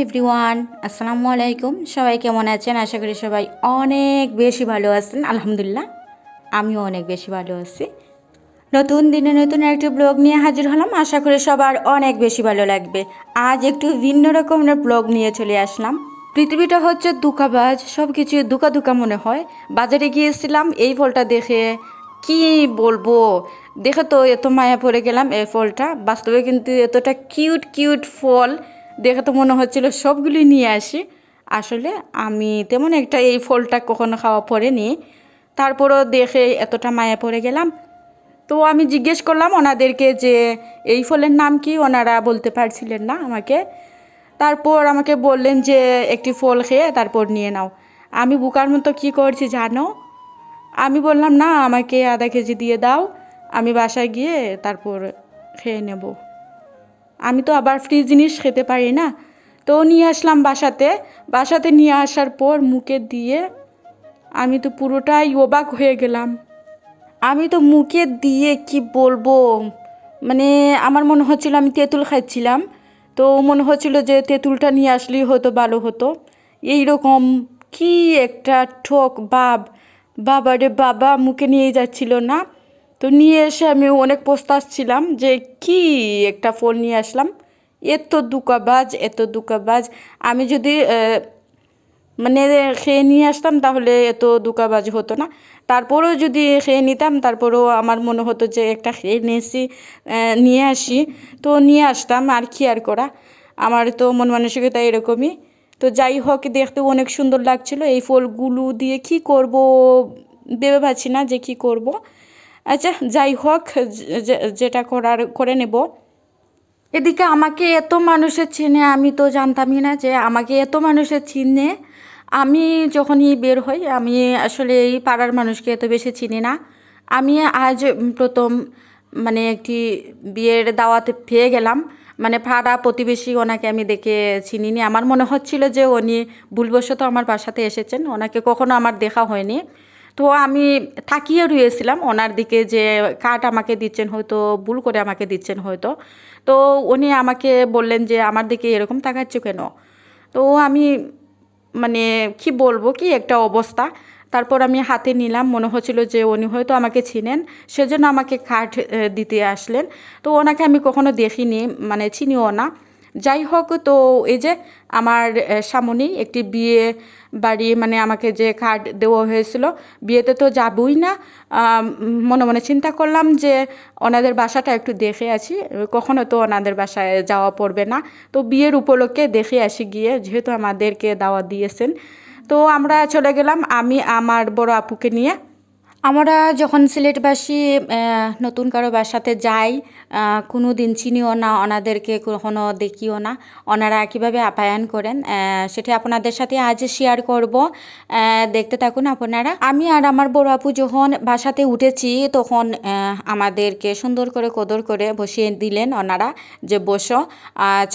Everyone, আসসালামু আলাইকুম। সবাই কেমন আছেন? আশা করি সবাই অনেক বেশি ভালো আছেন। আলহামদুলিল্লাহ, আমিও অনেক বেশি ভালো আছি। নতুন দিনে নতুন একটি ব্লগ নিয়ে হাজির হলাম। আশা করি সবার অনেক বেশি ভালো লাগবে। আজ একটু ভিন্ন রকমের ব্লগ নিয়ে চলে আসলাম। পৃথিবীটা হচ্ছে দুকাবাজ, সব কিছু দুকা দুকা মনে হয়। বাজারে গিয়েছিলাম, এই ফলটা দেখে কি বলবো, দেখে তো এত মায়া পড়ে গেলাম। এই ফলটা বাস্তবে কিন্তু এতটা কিউট কিউট ফল, দেখে তো মনে হচ্ছিল সবগুলি নিয়ে আসি। আসলে আমি তেমন একটা এই ফলটা কখনো খাওয়া পড়েনি, তারপরও দেখে এতটা মায়া পড়ে গেলাম। তো আমি জিজ্ঞেস করলাম ওনাদেরকে যে এই ফলের নাম কি, ওনারা বলতে পারছিলেন না আমাকে। তারপর আমাকে বললেন যে একটি ফল খেয়ে তারপর নিয়ে নাও। আমি বোকার মতো কী করছি জানো, আমি বললাম না, আমাকে আধা কেজি দিয়ে দাও, আমি বাসায় গিয়ে তারপর খেয়ে নেব। আমি তো আবার ফ্রি জিনিস খেতে পারি না। তো নিয়ে আসলাম বাসাতে নিয়ে আসার পর মুখে দিয়ে আমি তো পুরোটাই অবাক হয়ে গেলাম। আমি তো মুখে দিয়ে কি বলবো, মানে আমার মনে হচ্ছিল আমি তেঁতুল খাচ্ছিলাম। তো মনে হচ্ছিল যে তেঁতুলটা নিয়ে আসলেই হয়তো ভালো হতো। এই রকম কি একটা ঠক বাবারে বাবা, মুখে নিয়ে যাচ্ছিল না। তো নিয়ে এসে আমি অনেক পস্তাচ্ছিলাম যে কি একটা ফোন নিয়ে আসলাম। এত দুকাবাজ। আমি যদি মানে খেয়ে নিয়ে আসতাম তাহলে এত দুকাবাজ হতো না। তারপরেও যদি খেয়ে নিতাম, তারপরেও আমার মনে হতো যে একটা খেয়ে নিয়ে আসি, তো নিয়ে আসতাম। আর কি আর করা, আমার তো মন মানসিকতা এরকমই। তো যাই হোক, দেখতে অনেক সুন্দর লাগছিল। এই ফলগুলো দিয়ে কি করব ভেবে পাচ্ছি না যে কি করব। আচ্ছা যাই হোক, যেটা করার করে নেব। এদিকে আমাকে এত মানুষের চেনে, আমি তো জানতামই না যে আমাকে এত মানুষের চিনে। আমি যখনই বের হই, আমি আসলে এই পাড়ার মানুষকে এত বেশি চিনি না। আমি আজ প্রথম মানে একটি বিয়ের দাওয়াতে পেয়ে গেলাম। মানে পাড়া প্রতিবেশী, ওনাকে আমি দেখে চিনিনি। আমার মনে হচ্ছিল যে উনি ভুলবশত আমার বাসাতে এসেছেন, ওনাকে কখনো আমার দেখা হয়নি। তো আমি তাকিয়ে রয়েছিলাম ওনার দিকে যে কার্ড আমাকে দিচ্ছেন, হয়তো ভুল করে আমাকে দিচ্ছেন হয়তো। তো উনি আমাকে বললেন যে আমার দিকে এরকম তাকাচ্ছ কেন। তো আমি মানে কি বলবো, কি একটা অবস্থা। তারপর আমি হাতে নিলাম, মনে হচ্ছিল যে উনি হয়তো আমাকে চিনেন, সেজন্য আমাকে কার্ড দিতে আসলেন। তো ওনাকে আমি কখনো দেখিনি, মানে চিনিও না। যাই হোক, তো এই যে আমার সামনেই একটি বিয়ে বাড়ি, মানে আমাকে যে কার্ড দেওয়া হয়েছিল, বিয়েতে তো যাবই না। মনে মনে চিন্তা করলাম যে ওনাদের বাসাটা একটু দেখে আসি, কখনো তো ওনাদের বাসায় যাওয়া পড়বে না। তো বিয়ের উপলক্ষে দেখে আসি গিয়ে, যেহেতু আমাদেরকে দাওয়াত দিয়েছেন। তো আমরা চলে গেলাম, আমি আমার বড় আপুকে নিয়ে। আমরা যখন সিলেটবাসী নতুন কারো বাসাতে যাই, কোনো দিন চিনিও না ওনাদেরকে, কখনো দেখিও না, ওনারা কীভাবে আপ্যায়ন করেন সেটা আপনাদের সাথে আজ শেয়ার করব। দেখতে থাকুন আপনারা। আমি আর আমার বড় আপু যখন বাসাতে উঠেছি, তখন আমাদেরকে সুন্দর করে কদর করে বসিয়ে দিলেন ওনারা, যে বসো,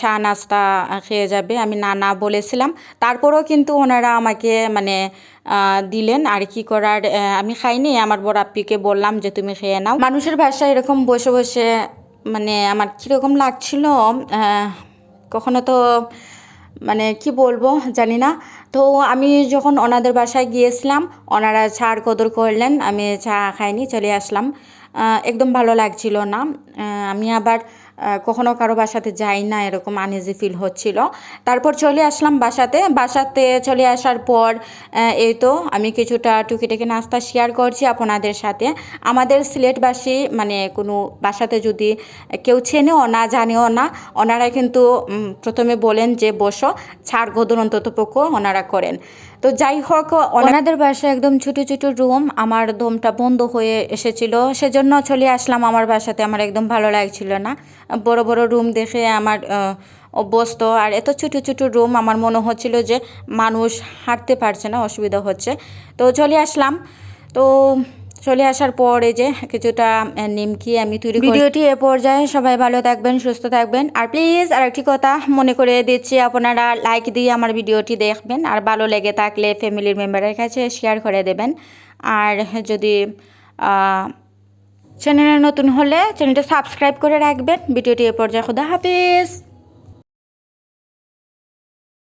চা নাস্তা খেয়ে যাবে। আমি না বলেছিলাম, তারপরেও কিন্তু ওনারা আমাকে মানে দিলেন। আর কি করার, আমি খাইনি, আমার বড় আপ্পিকে বললাম যে তুমি খেয়ে নাও। মানুষের বাসায় এরকম বসে বসে মানে আমার কীরকম লাগছিল, কখনো তো মানে কি বলবো জানি না। তো আমি যখন ওনাদের বাসায় গিয়েছিলাম, ওনারা চার কদর করলেন, আমি চা খাইনি, চলে আসলাম। একদম ভালো লাগছিল না। আমি আবার কখনো কারো বাসাতে যাই না, এরকম আনইজি ফিল হচ্ছিল। তারপর চলে আসলাম বাসাতে চলে আসার পর এই তো আমি কিছুটা টুকিটাকি নাস্তা শেয়ার করছি আপনাদের সাথে। আমাদের সিলেটবাসী মানে কোনো বাসাতে যদি কেউ চেনেও না জানেও না, ওনারা কিন্তু প্রথমে বলেন যে বসো, ছাড় গদর অন্তত পক্ষ ওনারা করেন। তো যাই হোক, ওনাদের বাসায় একদম ছোটো ছোটো রুম, আমার দমটা বন্ধ হয়ে এসেছিল, সেজন্য চলে আসলাম আমার বাসাতে। আমার একদম ভালো লাগছিল না, বড় বড় রুম দেখে আমার অভ্যস্ত, আর এত ছোটো ছোটো রুম, আমার মনে হচ্ছিল যে মানুষ হাঁটতে পারছে না, অসুবিধা হচ্ছে। তো চলে আসলাম। তো চলে আসার পর এই যে কিছুটা নিমকি আমি তৈরি করি। ভিডিওটি এ পর্যায়ে সবাই ভালো থাকবেন, সুস্থ থাকবেন। আর প্লিজ আরেকটি কথা মনে করে দিচ্ছি, আপনারা লাইক দিয়ে আমার ভিডিওটি দেখবেন, আর ভালো লেগে থাকলে ফ্যামিলির মেম্বারের কাছে শেয়ার করে দেবেন। আর যদি চ্যানেলে নতুন হলে চ্যানেলটা সাবস্ক্রাইব করে রাখবেন। ভিডিওটি এ পর্যায়ে, খুদা হাফিজ।